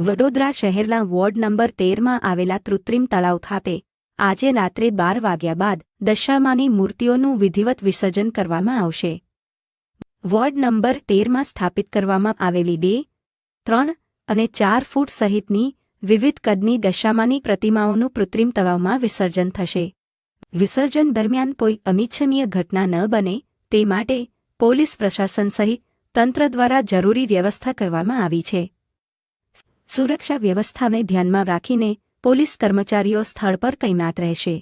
વડોદરા શહેરના ward number 13માં આવેલા કૃત્રિમ તળાવ ખાતે આજે રાત્રે 12 વાગ્યા બાદ દશામાની મૂર્તિઓનું વિધિવત વિસર્જન કરવામાં આવશે। વોર્ડ નંબર 13માં સ્થાપિત કરવામાં આવેલી 2, 3 અને 4 ફૂટ સહિતની વિવિધ કદની દશામાની પ્રતિમાઓનું કૃત્રિમ તળાવમાં વિસર્જન થશે। વિસર્જન દરમિયાન કોઈ અનિચ્છનીય ઘટના ન બને તે માટે પોલીસ પ્રશાસન સહિત તંત્ર દ્વારા જરૂરી વ્યવસ્થા કરવામાં આવી છે। સુરક્ષા વ્યવસ્થાને ધ્યાનમાં રાખીને પોલીસ કર્મચારીઓ સ્થળ પર તૈનાત રહેશે।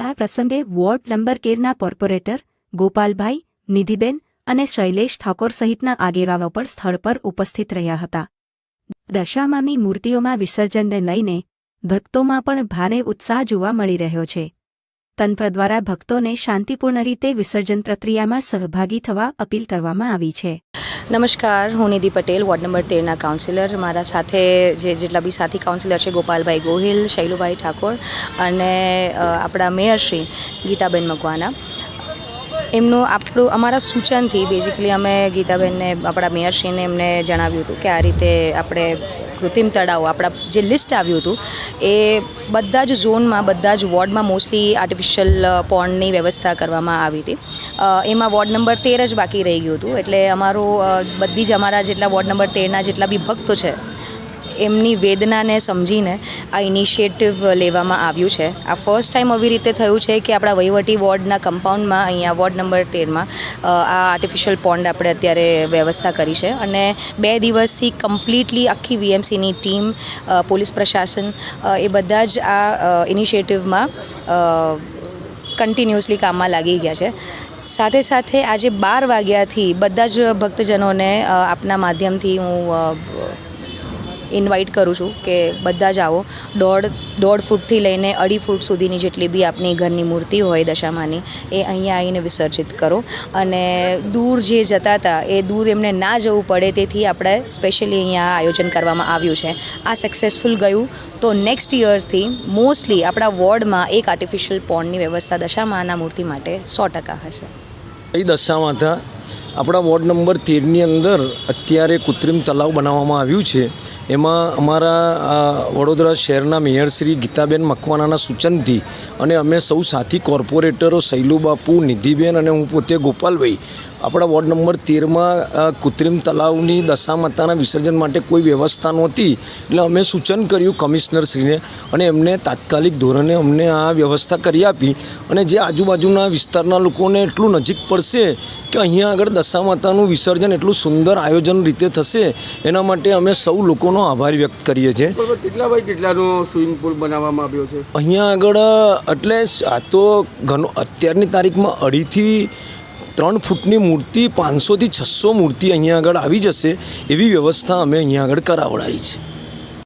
આ પ્રસંગે વોર્ડ નંબર 13ના કોર્પોરેટર ગોપાલભાઈ, નિધિબેન અને શૈલેષ ઠાકોર સહિતના આગેવાનો પણ સ્થળ પર ઉપસ્થિત રહ્યા હતા। દશામાની મૂર્તિઓમાં વિસર્જનને લઈને ભક્તોમાં પણ ભારે ઉત્સાહ જોવા મળી રહ્યો છે। તંત્ર દ્વારા ભક્તોને શાંતિપૂર્ણ રીતે વિસર્જન પ્રક્રિયામાં સહભાગી થવા અપીલ કરવામાં આવી છે। નમસ્કાર, હું નિધિ પટેલ, વોર્ડ નંબર 13ના કાઉન્સિલર। મારા સાથે જેટલા બી સાથી કાઉન્સિલર છે, ગોપાલભાઈ ગોહિલ, શૈલુભાઈ ઠાકોર અને આપણા મેયર શ્રી ગીતાબેન મકવાના, એમનું અમારા સૂચનથી બેઝિકલી અમે ગીતાબેનને, આપણા મેયરશ્રીને એમને જણાવ્યું હતું કે આ રીતે આપણે કૃત્રિમ તળાવ આપણા જે લિસ્ટ આવ્યું હતું એ બધા જ ઝોનમાં, બધા જ વોર્ડમાં મોસ્ટલી આર્ટિફિશિયલ પોન્ડની વ્યવસ્થા કરવામાં આવી હતી। એમાં વોર્ડ નંબર 13 જ બાકી રહી ગયું હતું। એટલે બધી જ અમારા જેટલા વોર્ડ નંબર 13ના જેટલા બી ભક્તો છે એમની વેદનાને સમજીને આ ઇનિશિયેટિવ લેવામાં આવ્યું છે। આ ફર્સ્ટ ટાઈમ આવી રીતે થયું છે કે આપણા વહીવટી વોર્ડના કમ્પાઉન્ડમાં, અહીંયા વોર્ડ નંબર 13માં આ આર્ટિફિશિયલ પોન્ડ આપણે અત્યારે વ્યવસ્થા કરી છે અને 2 દિવસથી કમ્પ્લીટલી આખી વીએમસીની ટીમ, પોલીસ પ્રશાસન એ બધા જ આ ઇનિશિયેટિવમાં કન્ટિન્યુઅસલી કામમાં લાગી ગયા છે। સાથે સાથે આજે 12 વાગ્યાથી બધા જ ભક્તજનોને આપના માધ્યમથી હું ઇન્વાઇટ કરું છું કે બધા જ આવો। 1.5 ફૂટથી લઈને 2.5 ફૂટ સુધીની જેટલી બી આપની ઘરની મૂર્તિ હોય દશામાની, એ અહીંયા આવીને વિસર્જિત કરો અને દૂર જે જતા હતા એ દૂર એમને ના જવું પડે તેથી આપણે સ્પેશિયલી અહીંયા આયોજન કરવામાં આવ્યું છે। આ સક્સેસફુલ ગયું તો નેક્સ્ટ યર્સથી મોસ્ટલી આપણા વોર્ડમાં એક આર્ટિફિશિયલ પોન્ડની વ્યવસ્થા દશામાના મૂર્તિ માટે 100% હશે। એ દશામાતા આપણા વોર્ડ નંબર 13ની અંદર અત્યારે કૃત્રિમ તળાવ બનાવવામાં આવ્યું છે। એમાં અમારા વડોદરા શહેરના મેયર શ્રી ગીતાબેન મકવાનાના સૂચનથી અને અમે સૌ સાથી કોર્પોરેટરો શૈલુબાપુ, નિધિબેન અને હું પોતે ગોપાલભાઈ આપણા વોર્ડ નંબર 13માં કૃત્રિમ તળાવની દશામાતાના વિસર્જન માટે કોઈ વ્યવસ્થા નહોતી, એટલે અમે સૂચન કર્યું કમિશનરશ્રીને અને એમને તાત્કાલિક ધોરણે અમને આ વ્યવસ્થા કરી આપી। અને જે આજુબાજુના વિસ્તારના લોકોને એટલું નજીક પડશે કે અહીંયા આગળ દશામાતાનું વિસર્જન એટલું સુંદર આયોજન રીતે થશે, એના માટે અમે સૌ લોકોનો આભાર વ્યક્ત કરીએ છીએ। કેટલાનો સ્વિમિંગ પુલ બનાવવામાં આવ્યો છે અહીંયા આગળ? એટલે આ તો અત્યારની તારીખમાં 2.5 થી 3 ફૂટની મૂર્તિ 500 થી 600 મૂર્તિ અહીંયા આગળ આવી જશે, એવી વ્યવસ્થા અમે અહીંયા આગળ કરાવડાવી છે।